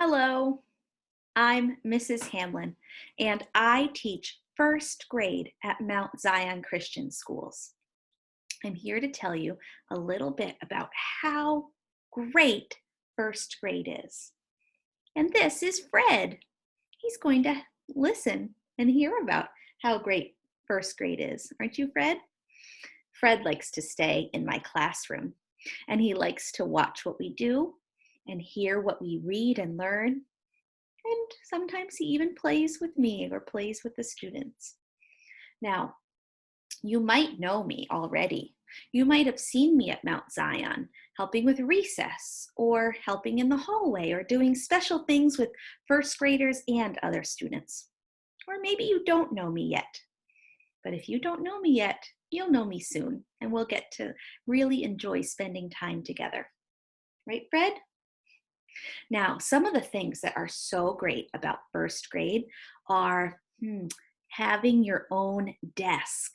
Hello, I'm Mrs. Hamlin, and I teach first grade at Mount Zion Christian Schools. I'm here to tell you a little bit about how great first grade is. And this is Fred. He's going to listen and hear about how great first grade is. Aren't you, Fred? Fred likes to stay in my classroom, and he likes to watch what we do and hear what we read and learn. And sometimes he even plays with me or plays with the students. Now, you might know me already. You might have seen me at Mount Zion, helping with recess or helping in the hallway or doing special things with first graders and other students. Or maybe you don't know me yet. But if you don't know me yet, you'll know me soon, and we'll get to really enjoy spending time together. Right, Fred? Now, some of the things that are so great about first grade are having your own desk.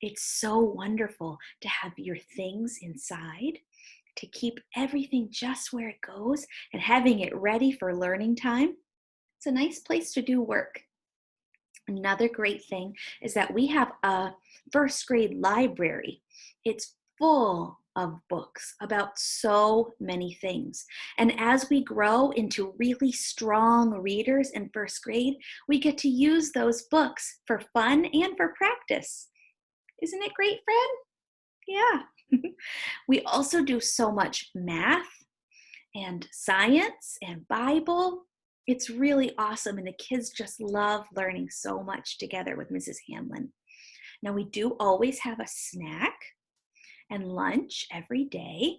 It's so wonderful to have your things inside, to keep everything just where it goes and having it ready for learning time. It's a nice place to do work. Another great thing is that we have a first grade library. It's full of books about so many things. And as we grow into really strong readers in first grade, we get to use those books for fun and for practice. Isn't it great, Fred? Yeah. We also do so much math and science and Bible. It's really awesome, and the kids just love learning so much together with Mrs. Hamlin. Now, we do always have a snack and lunch every day,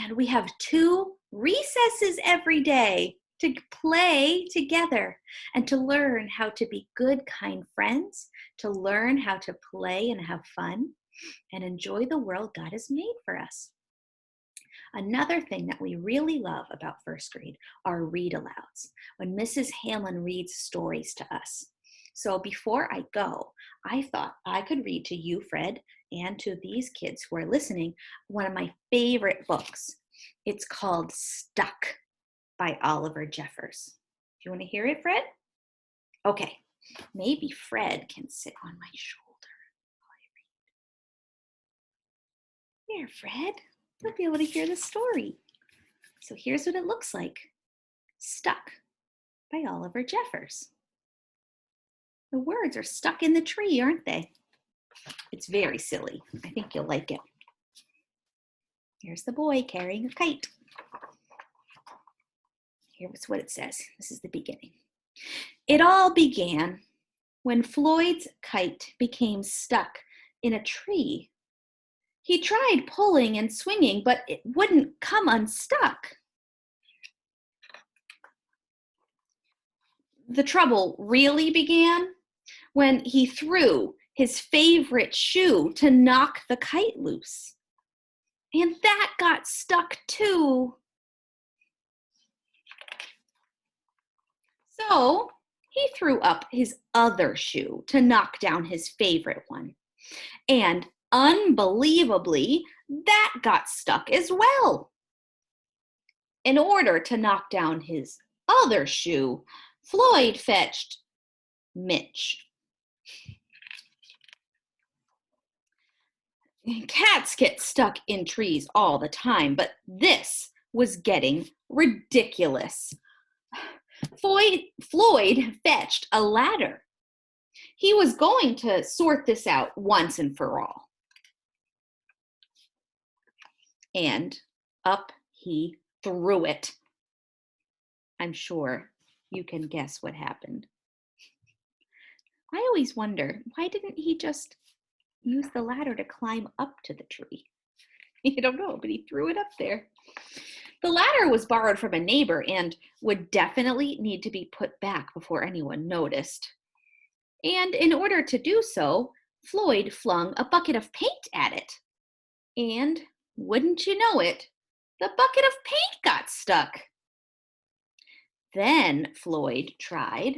and we have 2 recesses every day to play together and to learn how to be good, kind friends, to learn how to play and have fun and enjoy the world God has made for us. Another thing that we really love about first grade are read-alouds, when Mrs. Hamlin reads stories to us. So before I go, I thought I could read to you, Fred, and to these kids who are listening, one of my favorite books. It's called Stuck by Oliver Jeffers. Do you want to hear it, Fred? Okay, maybe Fred can sit on my shoulder while I read. There, Fred. You'll be able to hear the story. So here's what it looks like. Stuck by Oliver Jeffers. The words are stuck in the tree, aren't they? It's very silly. I think you'll like it. Here's the boy carrying a kite. Here's what it says. This is the beginning. It all began when Floyd's kite became stuck in a tree. He tried pulling and swinging, but it wouldn't come unstuck. The trouble really began when he threw his favorite shoe to knock the kite loose. And that got stuck too. So he threw up his other shoe to knock down his favorite one. And unbelievably, that got stuck as well. In order to knock down his other shoe, Floyd fetched Mitch. Cats get stuck in trees all the time, but this was getting ridiculous. Floyd fetched a ladder. He was going to sort this out once and for all. And up he threw it. I'm sure you can guess what happened. I always wonder, why didn't he just use the ladder to climb up to the tree? I don't know, but he threw it up there. The ladder was borrowed from a neighbor and would definitely need to be put back before anyone noticed. And in order to do so, Floyd flung a bucket of paint at it. And wouldn't you know it, the bucket of paint got stuck. Then Floyd tried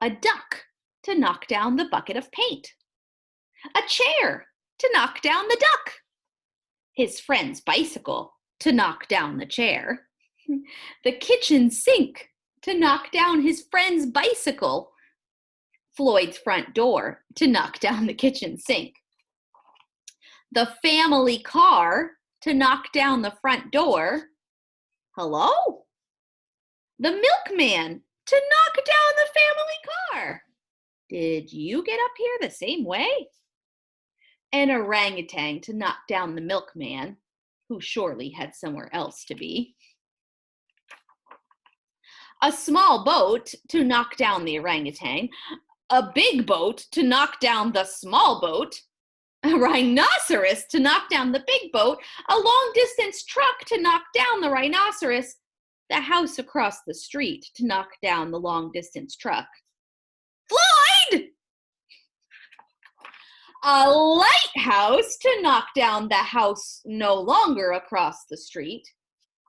a duck to knock down the bucket of paint, a chair to knock down the duck, his friend's bicycle to knock down the chair. The kitchen sink to knock down his friend's bicycle. Floyd's front door to knock down the kitchen sink. The family car to knock down the front door. Hello? The milkman to knock down the family car. Did you get up here the same way? An orangutan to knock down the milkman, who surely had somewhere else to be. A small boat to knock down the orangutan. A big boat to knock down the small boat. A rhinoceros to knock down the big boat. A long-distance truck to knock down the rhinoceros. The house across the street to knock down the long-distance truck. Floyd! A lighthouse to knock down the house no longer across the street.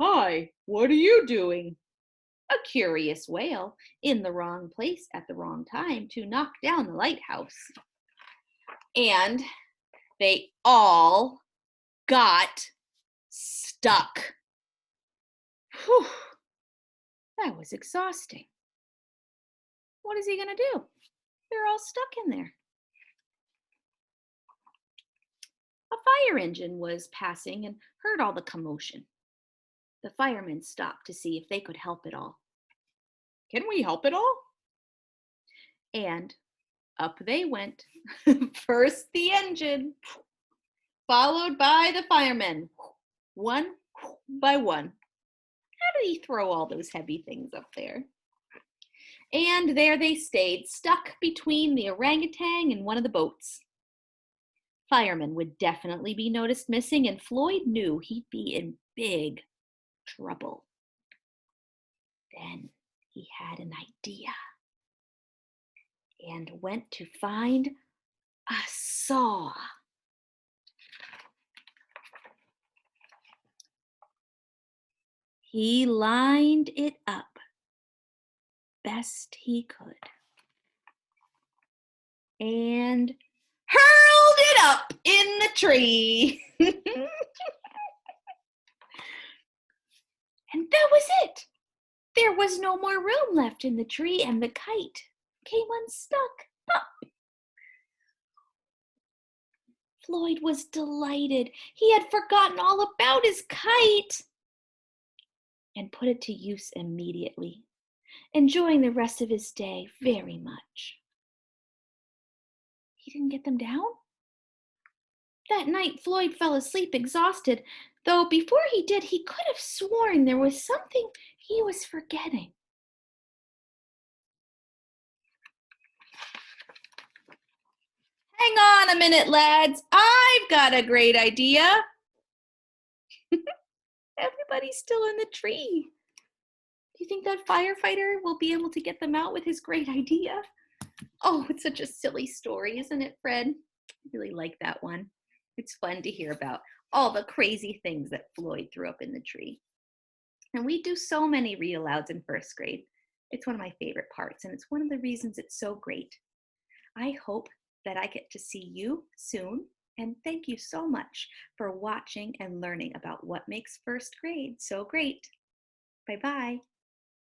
Hi, what are you doing? A curious whale in the wrong place at the wrong time to knock down the lighthouse. And they all got stuck. Whew, that was exhausting. What is he going to do? They're all stuck in there. A fire engine was passing and heard all the commotion. The firemen stopped to see if they could help at all. Can we help at all? And up they went. First the engine, followed by the firemen, one by one. How did he throw all those heavy things up there? And there they stayed, stuck between the orangutan and one of the boats. Firemen would definitely be noticed missing, and Floyd knew he'd be in big trouble. Then he had an idea and went to find a saw. He lined it up best he could and hurled it up in the tree. And that was it. There was no more room left in the tree, and the kite came unstuck up. Floyd was delighted. He had forgotten all about his kite and put it to use immediately, enjoying the rest of his day very much. He didn't get them down? That night, Floyd fell asleep exhausted, though before he did, he could have sworn there was something he was forgetting. Hang on a minute, lads. I've got a great idea. Everybody's still in the tree. Do you think that firefighter will be able to get them out with his great idea? Oh, it's such a silly story, isn't it, Fred? I really like that one. It's fun to hear about all the crazy things that Floyd threw up in the tree. And we do so many read-alouds in first grade. It's one of my favorite parts, and it's one of the reasons it's so great. I hope that I get to see you soon, and thank you so much for watching and learning about what makes first grade so great. Bye-bye.